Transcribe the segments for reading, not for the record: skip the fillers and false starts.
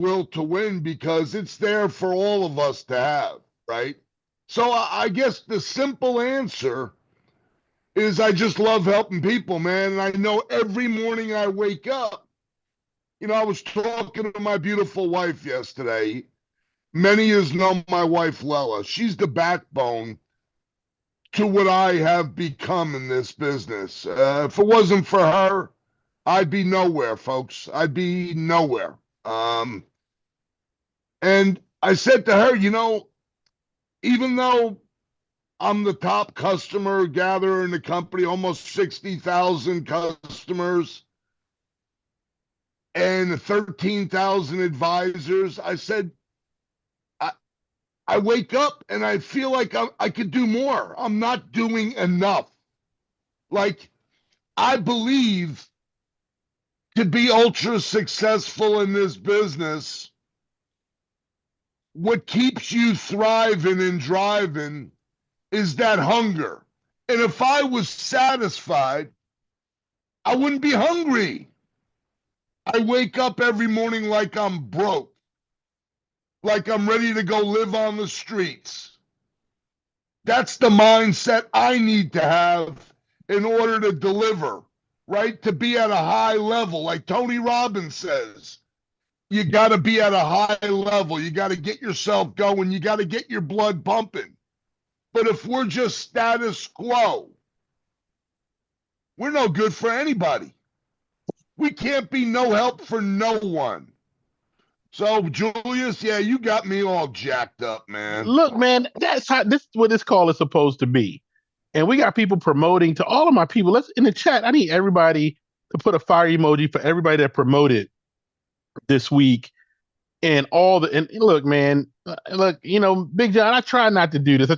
will to win because it's there for all of us to have, right? So I guess the simple answer is I just love helping people, man. And I know every morning I wake up, I was talking to my beautiful wife yesterday. Many of you know my wife, Lela. She's the backbone to what I have become in this business. If it wasn't for her, I'd be nowhere, folks. I'd be nowhere. Um, and I said to her, even though I'm the top customer gatherer in the company, almost 60,000 customers and 13,000 advisors, I said, I, I wake up and I feel like I could do more. I'm not doing enough. Like, I believe to be ultra successful in this business, what keeps you thriving and driving is that hunger. And if I was satisfied, I wouldn't be hungry. I wake up every morning like I'm broke, like I'm ready to go live on the streets. That's the mindset I need to have in order to deliver, right? To be at a high level. Like Tony Robbins says, you got to be at a high level. You got to get yourself going. You got to get your blood pumping. But if we're just status quo, we're no good for anybody. We can't be no help for no one. So, Julius, yeah, you got me all jacked up, man. Look, man, this is what this call is supposed to be. And we got people promoting to all of my people. Let's in the chat. I need everybody to put a fire emoji for everybody that promoted this week and and look, man, look, Big John, I try not to do this.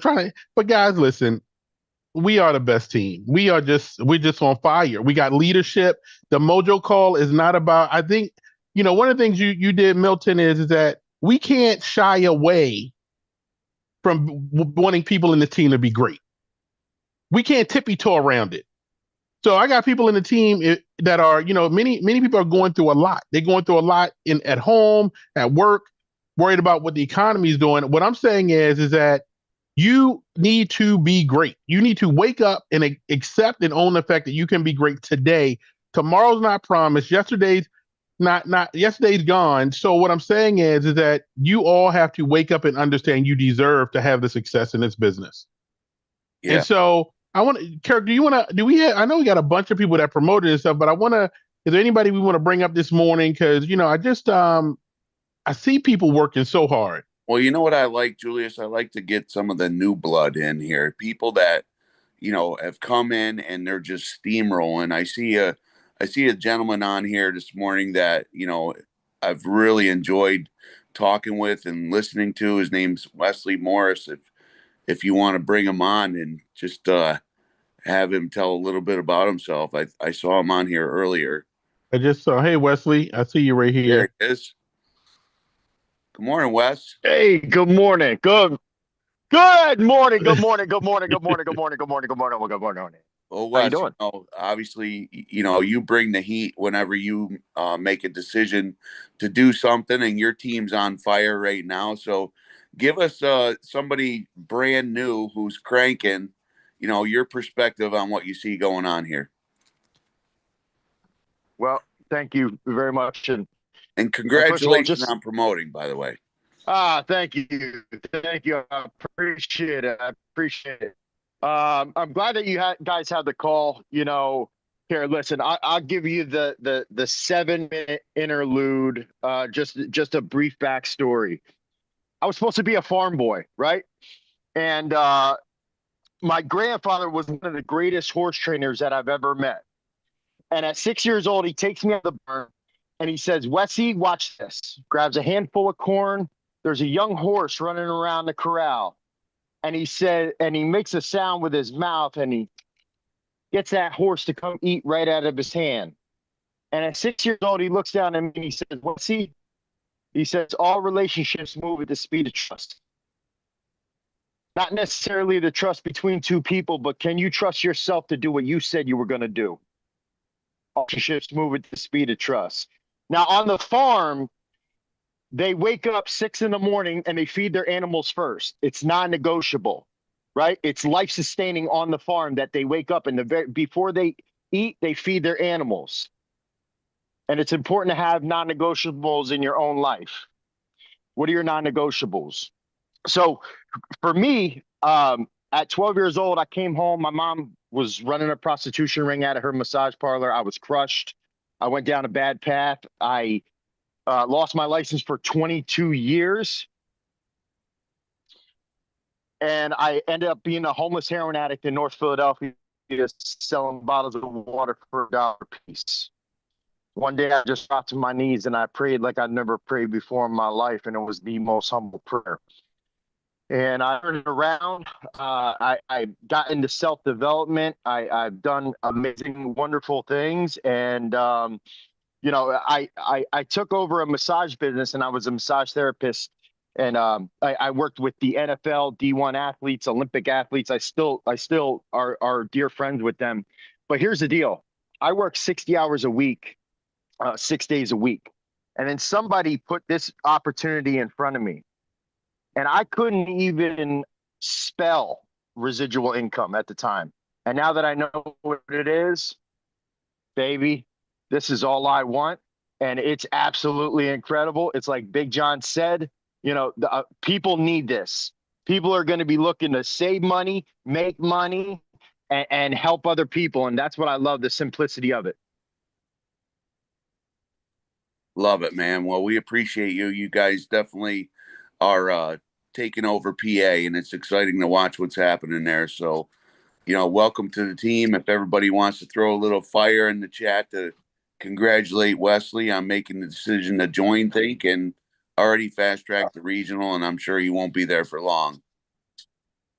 But guys, listen, we are the best team. We're just on fire. We got leadership. The Mojo call is not about, I think, one of the things you did, Milton, is that we can't shy away from wanting people in the team to be great. We can't tippy toe around it. So I got people in the team that are, many people are going through a lot. They're going through a lot at home, at work, worried about what the economy is doing. What I'm saying is that you need to be great. You need to wake up and accept and own the fact that you can be great today. Tomorrow's not promised. Yesterday's gone. So what I'm saying is that you all have to wake up and understand you deserve to have the success in this business. Yeah. And so I want to, Kirk, I know we got a bunch of people that promoted and stuff, but is there anybody we want to bring up this morning? Cause I see people working so hard. Well, you know what I like, Julius? I like to get some of the new blood in here. People that, have come in and they're just steamrolling. I see a gentleman on here this morning that, I've really enjoyed talking with and listening to. His name's Wesley Morris. If you want to bring him on and just have him tell a little bit about himself. I saw him on here earlier. I just saw, hey, Wesley, I see you right here. There he is. Good morning, Wes. Hey, good morning. Good morning. Good morning. Good morning. Good morning. Good morning. Good morning. Good morning. Good morning. Well, Wes, how you doing? Obviously, you bring the heat whenever you make a decision to do something, and your team's on fire right now. So give us somebody brand new who's cranking, your perspective on what you see going on here. Well, thank you very much. And congratulations on promoting, by the way. Thank you. Thank you. I appreciate it. I'm glad that you guys had the call. Here, listen, I'll give you the 7-minute interlude, just a brief backstory. I was supposed to be a farm boy, right? And my grandfather was one of the greatest horse trainers that I've ever met. And at 6 years old, he takes me out of the barn and he says, Wessie, watch this. Grabs a handful of corn. There's a young horse running around the corral. And he makes a sound with his mouth and he gets that horse to come eat right out of his hand. And at 6 years old, he looks down at me and he says, Wessie, he says, all relationships move at the speed of trust. Not necessarily the trust between two people, but can you trust yourself to do what you said you were going to do? All relationships move at the speed of trust. Now, on the farm, they wake up 6 in the morning and they feed their animals first. It's non-negotiable, right? It's life-sustaining on the farm that they wake up and before they eat, they feed their animals. And it's important to have non-negotiables in your own life. What are your non-negotiables? So for me, at 12 years old, I came home. My mom was running a prostitution ring out of her massage parlor. I was crushed. I went down a bad path. I lost my license for 22 years. And I ended up being a homeless heroin addict in North Philadelphia, selling bottles of water for $1 a piece. One day I just dropped to my knees and I prayed like I'd never prayed before in my life. And it was the most humble prayer. And I turned it around. I got into self-development. I've done amazing, wonderful things. And, I took over a massage business and I was a massage therapist. And I worked with the NFL, D1 athletes, Olympic athletes. I still are dear friends with them. But here's the deal. I work 60 hours a week, 6 days a week. And then somebody put this opportunity in front of me. And I couldn't even spell residual income at the time. And now that I know what it is, baby, this is all I want. And it's absolutely incredible. It's like Big John said, people need this. People are going to be looking to save money, make money, and help other people. And that's what I love, the simplicity of it. Love it, man. Well, we appreciate you. You guys definitely are taking over PA, and it's exciting to watch what's happening there. So, welcome to the team. If everybody wants to throw a little fire in the chat to congratulate Wesley on making the decision to join Think and already fast track the regional, and I'm sure he won't be there for long.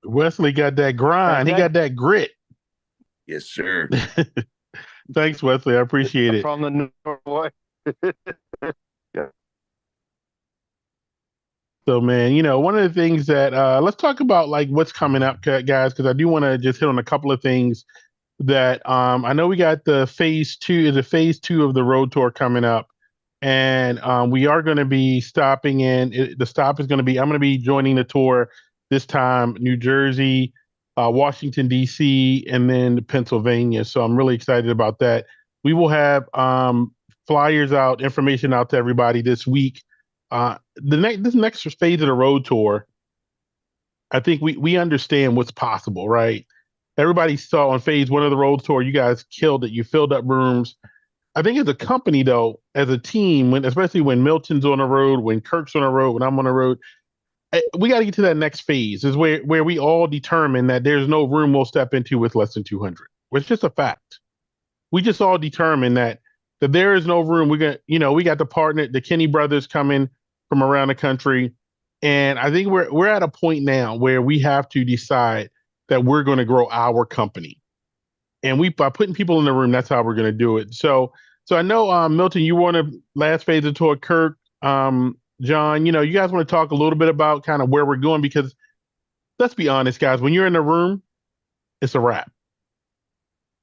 Wesley got that grind. He got that grit. Yes, sir. Thanks, Wesley. I appreciate it. From the North. Yeah. So, man, one of the things that let's talk about like what's coming up, guys, because I do want to just hit on a couple of things that I know we got the phase 2 of the road tour coming up, and we are going to be stopping in. The stop is going to be I'm going to be joining the tour this time, New Jersey, Washington D.C., and then Pennsylvania. So I'm really excited about that. We will have flyers out, information out to everybody this week. This next phase of the road tour, I think we understand what's possible, right? Everybody saw on phase 1 of the road tour, you guys killed it. You filled up rooms. I think as a company, though, as a team, especially when Milton's on the road, when Kirk's on the road, when I'm on the road, we got to get to that next phase is where we all determine that there's no room we'll step into with less than 200. It's just a fact. We just all determine that there is no room. We got the partner, the Kenny brothers coming from around the country. And I think we're at a point now where we have to decide that we're going to grow our company. And by putting people in the room, that's how we're going to do it. So I know, Milton, you were on the last phase of the tour. Kirk, John, you guys want to talk a little bit about kind of where we're going, because let's be honest, guys, when you're in the room, it's a wrap.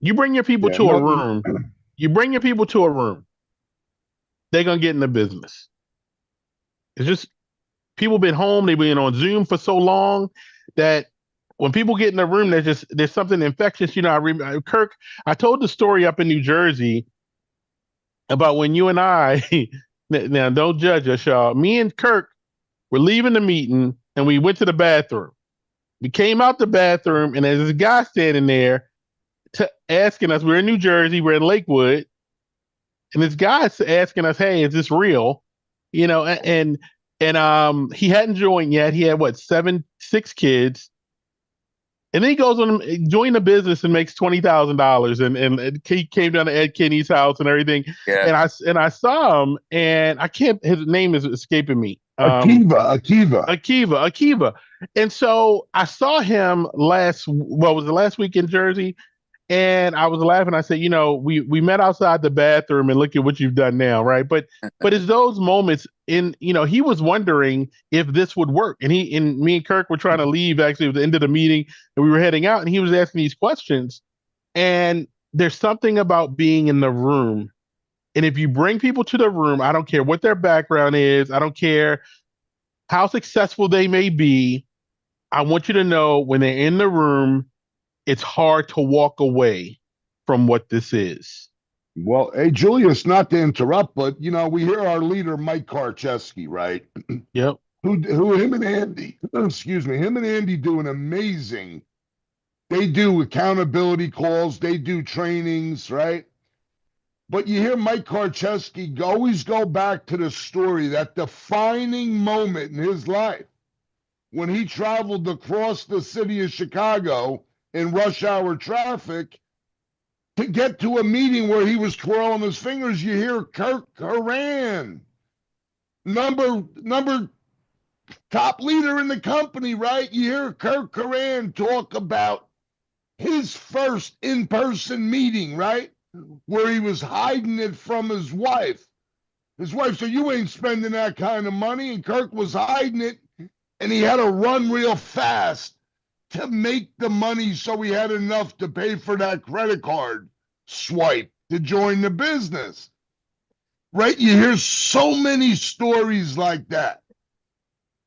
You bring your people to a room. You bring your people to a room, they're going to get in the business. It's just people been home. They've been on Zoom for so long that when people get in the room, there's something infectious. Kirk, I told the story up in New Jersey about when you and I, now don't judge us, y'all. Me and Kirk were leaving the meeting and we went to the bathroom. We came out the bathroom and there's this guy standing there asking us, we're in New Jersey, we're in Lakewood, and this guy's asking us, hey, is this real? And he hadn't joined yet. He had 6 kids. And then he goes on join the business and makes $20,000. And he came down to Ed Kenny's house and everything. Yeah. And I saw him, and his name is escaping me. Akiva. And so I saw him was the last week in Jersey. And I was laughing. I said, we met outside the bathroom and look at what you've done now, right? But it's those moments he was wondering if this would work. And me and Kirk were trying to leave actually at the end of the meeting, and we were heading out, and he was asking these questions. And there's something about being in the room And if you bring people to the room, I don't care what their background is, I don't care how successful they may be. I want you to know when they're in the room, it's hard to walk away from what this is. Well, hey, Julius, not to interrupt, but we hear our leader Mike Karcheski, right? Yep. Who him and Andy, excuse me, him and Andy do an amazing. They do accountability calls, they do trainings, right? But you hear Mike Karcheski always go back to the story, that defining moment in his life when he traveled across the city of Chicago in rush hour traffic to get to a meeting where he was twirling his fingers. You hear Kirk Horan, number top leader in the company, right? You hear Kirk Horan talk about his first in-person meeting, right? Where he was hiding it from his wife. His wife said, "You ain't spending that kind of money." And Kirk was hiding it, and he had to run real fast to make the money so he had enough to pay for that credit card swipe to join the business. Right? You hear so many stories like that.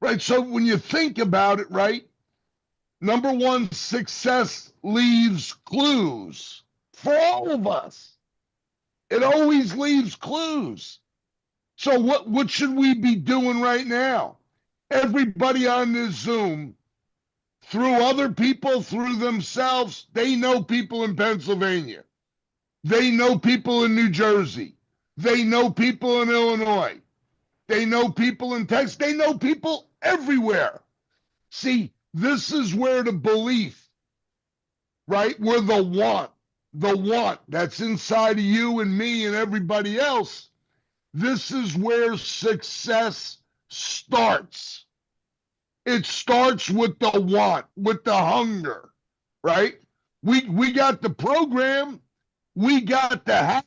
Right? So when you think about it, right? Number one, success leaves clues for all of us. It always leaves clues. So what should we be doing right now? Everybody on this Zoom, through other people, through themselves, they know people in Pennsylvania. They know people in New Jersey. They know people in Illinois. They know people in Texas. They know people everywhere. See, this is where the belief, right? Where the want that's inside of you and me and everybody else, this is where success starts. It starts with the want, with the hunger, right? We got the program, we got the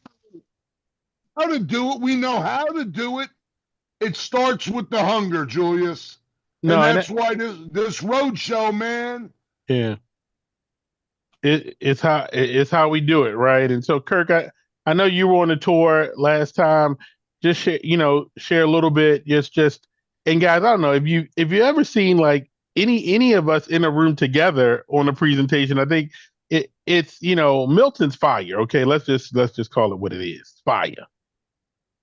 how to do it. We know how to do it. It starts with the hunger, Julius. No, And and that's why this road show, man. yeah, it's how we do it, right? And so, Kirk, I know you were on the tour last time. Just share a little bit. Just and guys, I don't know if you ever seen like any of us in a room together on a presentation. I think it's Milton's fire. Okay, let's just call it what it is, fire.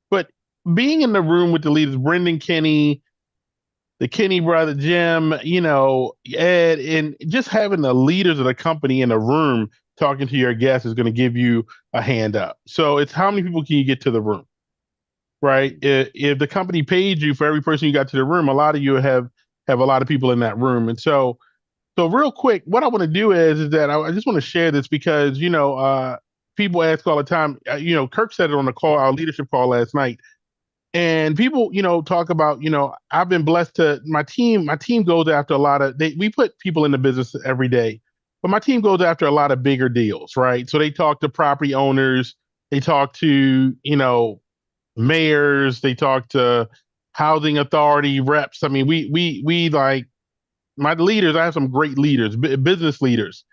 But being in the room with the leaders, Brendan Kenny, the Kenny brother, Jim, Ed, and just having the leaders of the company in a room talking to your guests is going to give you a hand up. So it's how many people can you get to the room, right? If the company paid you for every person you got to the room, a lot of you have a lot of people in that room. And so real quick, what I want to do is that I just want to share this because, people ask all the time, Kirk said it on the call, our leadership call last night. And people, talk about, I've been blessed to my team goes after a lot of we put people in the business every day, but my team goes after a lot of bigger deals, right? So they talk to property owners, they talk to, mayors, they talk to housing authority reps. I mean, we like my leaders, I have some great leaders, business leaders.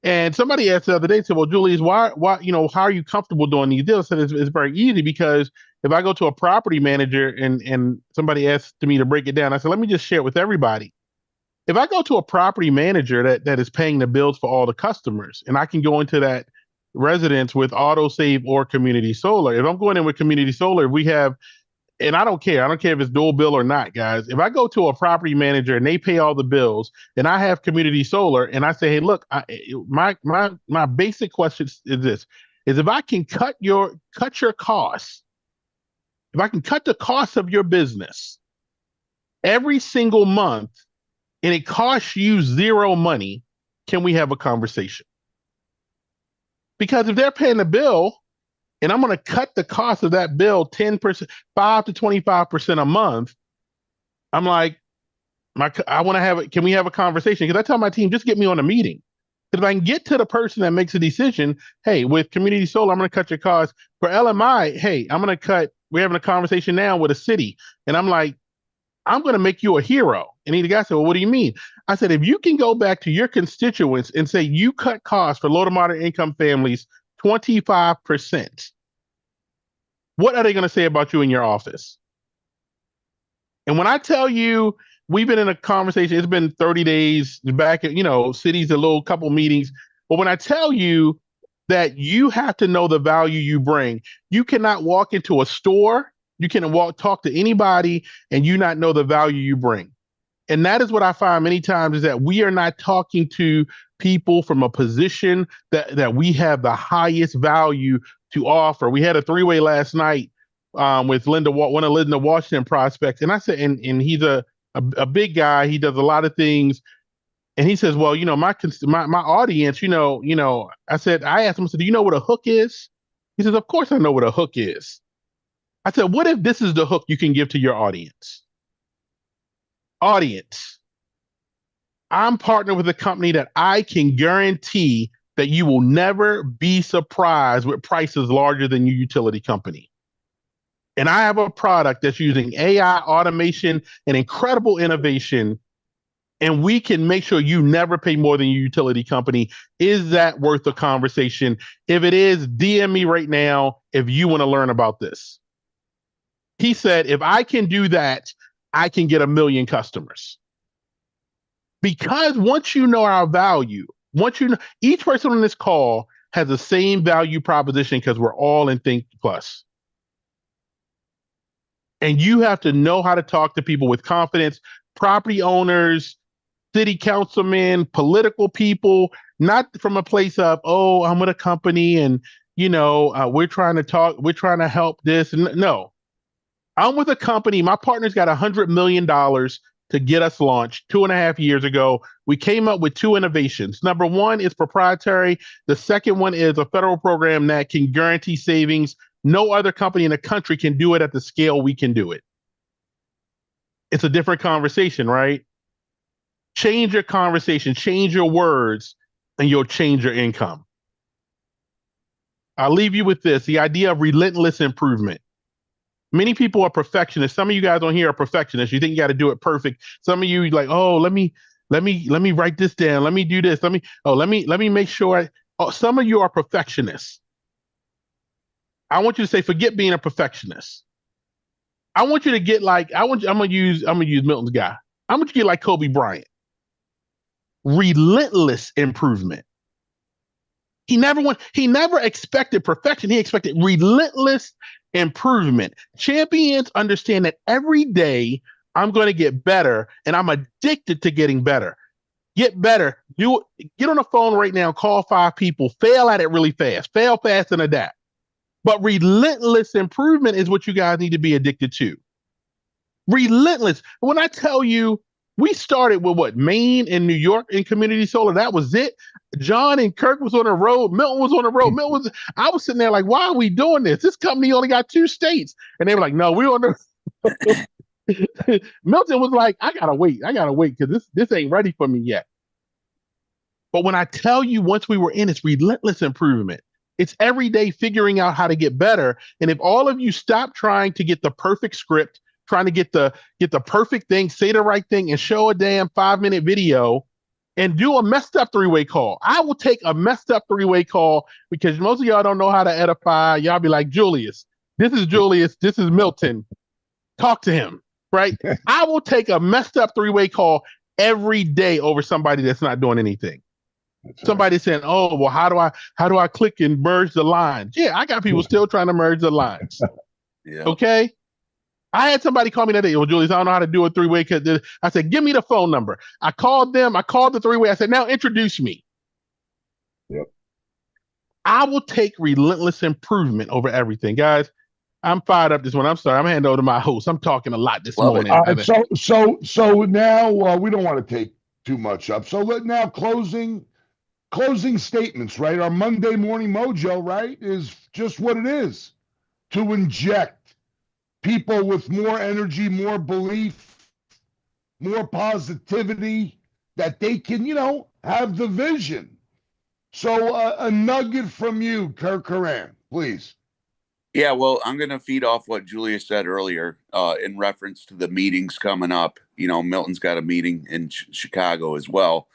And somebody asked the other day, said, "Well, Julius, why, how are you comfortable doing these deals?" I said, it's very easy because if I go to a property manager and somebody asked me to break it down, I said, let me just share it with everybody. If I go to a property manager that is paying the bills for all the customers, and I can go into that residence with autosave or community solar. If I'm going in with community solar, we have, and I don't care. I don't care if it's dual bill or not, guys. If I go to a property manager and they pay all the bills, and I have community solar, and I say, "Hey, look, my basic question is this: is if I can cut your costs, if I can cut the cost of your business every single month, and it costs you zero money, can we have a conversation?" Because if they're paying the bill, and I'm going to cut the cost of that bill 10%, 5 to 25% a month, I'm like, I want to have it. Can we have a conversation? Because I tell my team, just get me on a meeting. Because if I can get to the person that makes a decision, hey, with community solar, I'm going to cut your costs. For LMI, hey, we're having a conversation now with a city. And I'm like, I'm going to make you a hero. And the guy said, well, what do you mean? I said, if you can go back to your constituents and say you cut costs for low to moderate income families 25%, what are they going to say about you in your office? And when I tell you, we've been in a conversation, it's been 30 days back at, cities, a little couple meetings. But when I tell you that you have to know the value you bring, you cannot walk into a store, you can talk to anybody and you not know the value you bring. And that is what I find many times is that we are not talking to people from a position that we have the highest value to offer. We had a three-way last night with one of Linda Washington prospects. And I said, and he's a big guy. He does a lot of things. And he says, well, my audience, I asked him, I said, do you know what a hook is? He says, of course I know what a hook is. I said, what if this is the hook you can give to your audience? Audience, I'm partnered with a company that I can guarantee that you will never be surprised with prices larger than your utility company. And I have a product that's using AI, automation, and incredible innovation, and we can make sure you never pay more than your utility company. Is that worth the conversation? If it is, DM me right now if you want to learn about this. He said, if I can do that, I can get 1 million customers. Because once you know our value, each person on this call has the same value proposition because we're all in Think Plus. And you have to know how to talk to people with confidence, property owners, city councilmen, political people, not from a place of, oh, I'm with a company and, we're trying to help this. No, I'm with a company. My partner's got $100 million to get us launched 2.5 years ago. We came up with 2 innovations. Number one is proprietary. The second one is a federal program that can guarantee savings. No other company in the country can do it at the scale we can do it. It's a different conversation, right? Change your conversation, change your words, and you'll change your income. I'll leave you with this, the idea of relentless improvement. Many people are perfectionists. Some of you guys on here are perfectionists. You think you got to do it perfect. Some of you like, oh, let me write this down. Let me do this. Let me make sure. Some of you are perfectionists. I want you to say, forget being a perfectionist. I want you to get like, I'm gonna use Milton's guy. I want you to get like Kobe Bryant. Relentless improvement. He never expected perfection. He expected relentless improvement. Champions understand that every day I'm going to get better and I'm addicted to getting better. Get better. Get on the phone right now, call 5 people, fail at it really fast, fail fast and adapt. But relentless improvement is what you guys need to be addicted to. Relentless. When I tell you, we started with what, Maine and New York in community solar. That was it. John and Kirk was on the road. Milton was on the road. I was sitting there like, why are we doing this? This company only got 2 states. And they were like, no, we're on the Milton was like, I gotta wait because this ain't ready for me yet. But when I tell you, once we were in, it's relentless improvement. It's every day figuring out how to get better. And if all of you stop trying to get the perfect script, trying to get the perfect thing, say the right thing, and show a damn 5-minute video and do a messed up 3-way call. I will take a messed up 3-way call because most of y'all don't know how to edify. Y'all be like, Julius, this is Milton. Talk to him, right? I will take a messed up 3-way call every day over somebody that's not doing anything. Somebody saying, oh, well, how do I click and merge the lines? Yeah, I got people still trying to merge the lines. Yeah. Okay. I had somebody call me that day. Well, Julius, I don't know how to do a 3-way. I said, give me the phone number. I called them. I called the 3-way. I said, now introduce me. Yep. I will take relentless improvement over everything. Guys, I'm fired up this one. I'm sorry. I'm handing over to my host. I'm talking a lot this morning. So now we don't want to take too much up. So now closing statements, right? Our Monday morning mojo, right, is just what it is, to inject people with more energy, more belief, more positivity, that they can, have the vision. So a nugget from you, Kirk Coran, please. Yeah, well, I'm going to feed off what Julia said earlier in reference to the meetings coming up. Milton's got a meeting in Chicago as well.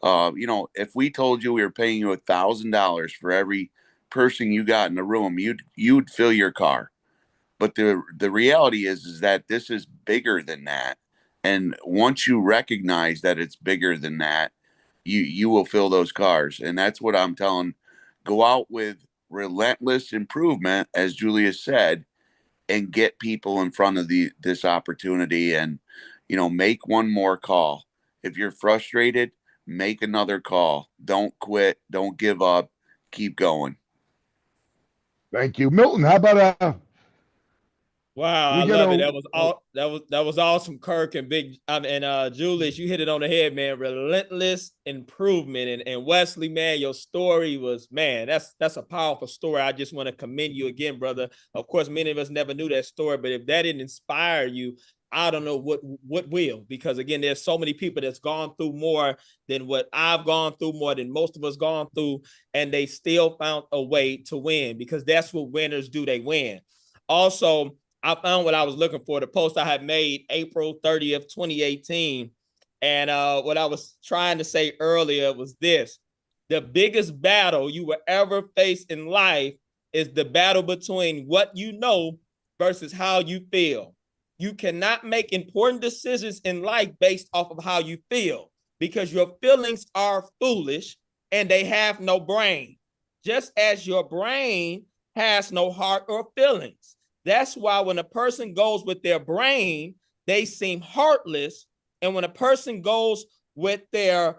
If we told you we were paying you $1,000 for every person you got in the room, you'd fill your car. But the reality is that this is bigger than that. And once you recognize that it's bigger than that, you will fill those cars. And that's what I'm telling. Go out with relentless improvement, as Julius said, and get people in front of this opportunity, and make one more call. If you're frustrated, make another call. Don't quit, don't give up, keep going. Thank you, Milton. How about Wow, I we get love it. a That was all. That was awesome, Kirk and Big and Julius. You hit it on the head, man. Relentless improvement, and Wesley, man, your story was, man. That's a powerful story. I just want to commend you again, brother. Of course, many of us never knew that story, but if that didn't inspire you, I don't know what will. Because again, there's so many people that's gone through more than what I've gone through, more than most of us gone through, and they still found a way to win. Because that's what winners do. They win. Also, I found what I was looking for, the post I had made April 30th, 2018. And what I was trying to say earlier was this: the biggest battle you will ever face in life is the battle between what you know versus how you feel. You cannot make important decisions in life based off of how you feel, because your feelings are foolish and they have no brain, just as your brain has no heart or feelings. That's why when a person goes with their brain, they seem heartless. And when a person goes with their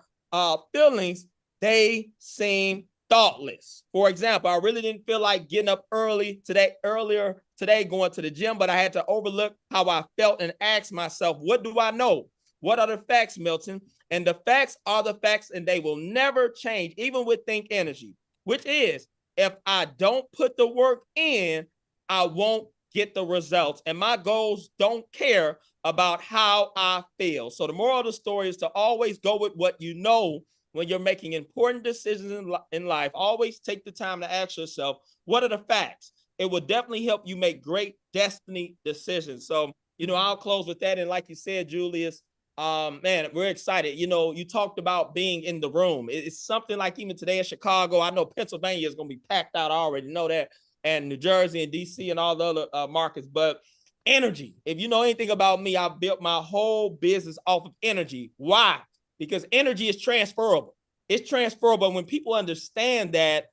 feelings, they seem thoughtless. For example, I really didn't feel like getting up earlier today going to the gym, but I had to overlook how I felt and ask myself, what do I know? What are the facts, Milton? And the facts are the facts, and they will never change, even with Think Energy, which is, if I don't put the work in, I won't get the results. And my goals don't care about how I feel. So the moral of the story is to always go with what you know when you're making important decisions in life. Always take the time to ask yourself, what are the facts? It will definitely help you make great destiny decisions. So, I'll close with that. And like you said, Julius, man, we're excited. You talked about being in the room. It's something like even today in Chicago. I know Pennsylvania is going to be packed out. I already know that. And New Jersey and DC and all the other markets. But energy, if you know anything about me, I built my whole business off of energy. Why? Because energy is transferable. It's transferable. When people understand that,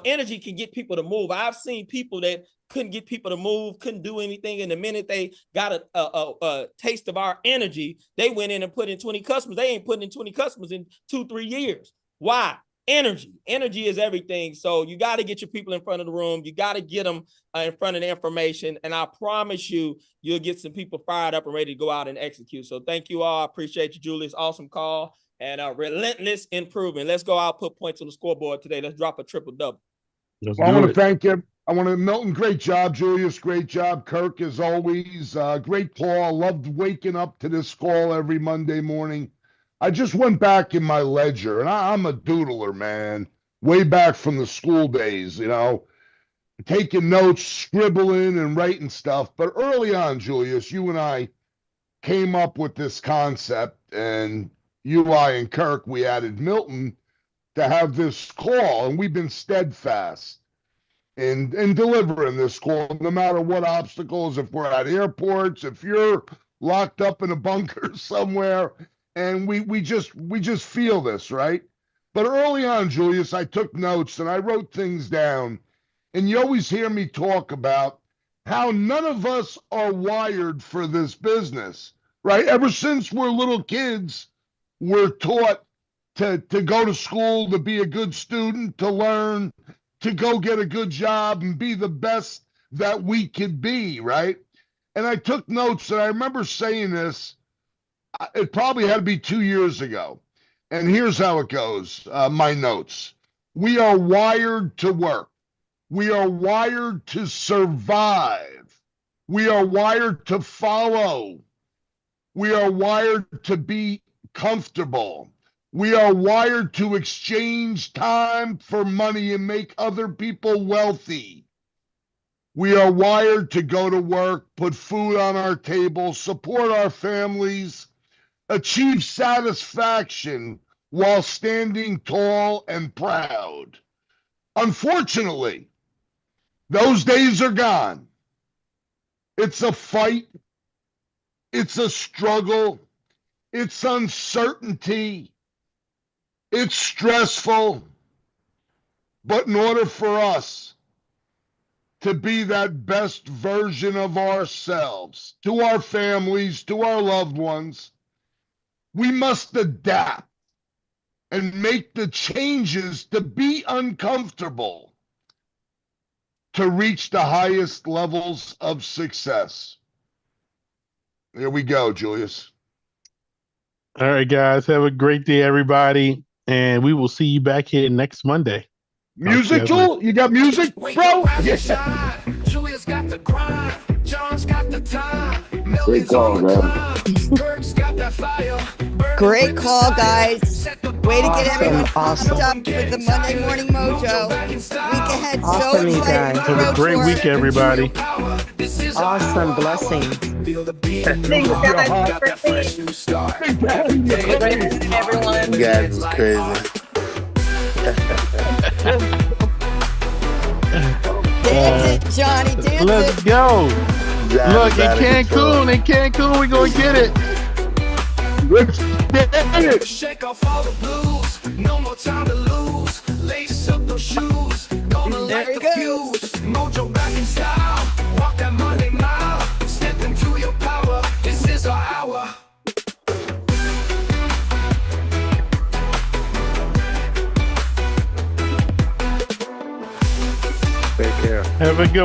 energy can get people to move. I've seen people that couldn't get people to move, couldn't do anything. And the minute they got a taste of our energy, they went in and put in 20 customers. They ain't putting in 20 customers in 2-3 years. Why? Energy is everything. So you got to get your people in front of the room. You got to get them in front of the information. And I promise you'll get some people fired up and ready to go out and execute. So thank you all. I appreciate you, Julius. Awesome call. And relentless improvement. Let's go out, put points on the scoreboard today. Let's drop a triple double. Well, I want to thank you. Milton, great job. Julius, great job. Kirk, as always, great call. I loved waking up to this call every Monday morning. I just went back in my ledger, and I'm a doodler, man. Way back from the school days, taking notes, scribbling, and writing stuff. But early on, Julius, you and I came up with this concept, and you, I, and Kirk, we added Milton to have this call, and we've been steadfast in delivering this call, no matter what obstacles. If we're at airports, if you're locked up in a bunker somewhere, and we just feel this, right? But early on, Julius, I took notes and I wrote things down, and you always hear me talk about how none of us are wired for this business, right? Ever since we're little kids, we're taught to go to school, to be a good student, to learn, to go get a good job and be the best that we could be, right? And I took notes, and I remember saying this, it probably had to be 2 years ago. And here's how it goes, my notes. We are wired to work. We are wired to survive. We are wired to follow. We are wired to be comfortable. We are wired to exchange time for money and make other people wealthy. We are wired to go to work, put food on our table, support our families, achieve satisfaction while standing tall and proud. Unfortunately, those days are gone. It's a fight. It's a struggle. It's uncertainty. It's stressful. But in order for us to be that best version of ourselves, to our families, to our loved ones, we must adapt and make the changes to be uncomfortable to reach the highest levels of success. There we go, Julius. All right, guys. Have a great day, everybody. And we will see you back here next Monday. Music tool? You got music, bro? Yeah. Julia's got the grind. John's got the time. Millie's on the climb. Berg's got that fire. Great call, guys. Way to get everyone pumped up with the Monday Morning Mojo. Week ahead, Awesome, so you excited. guys. for Have a Road great Tour. week, everybody. Awesome. Blessings. Feel the beat. Thanks, guys. Got that fresh new start. Everyone. You guys is crazy. Dance it, Johnny. Dance Let's it. go. John Look, is in out of control. Cancun, we're going to get it. Let's get it. Shake off all the blues. No more time to lose. Lace up those shoes. Gonna light he the goes. fuse. Mojo back in style. Walk that Monday mile. Step into your power. This is our hour. Take care. Have a good one.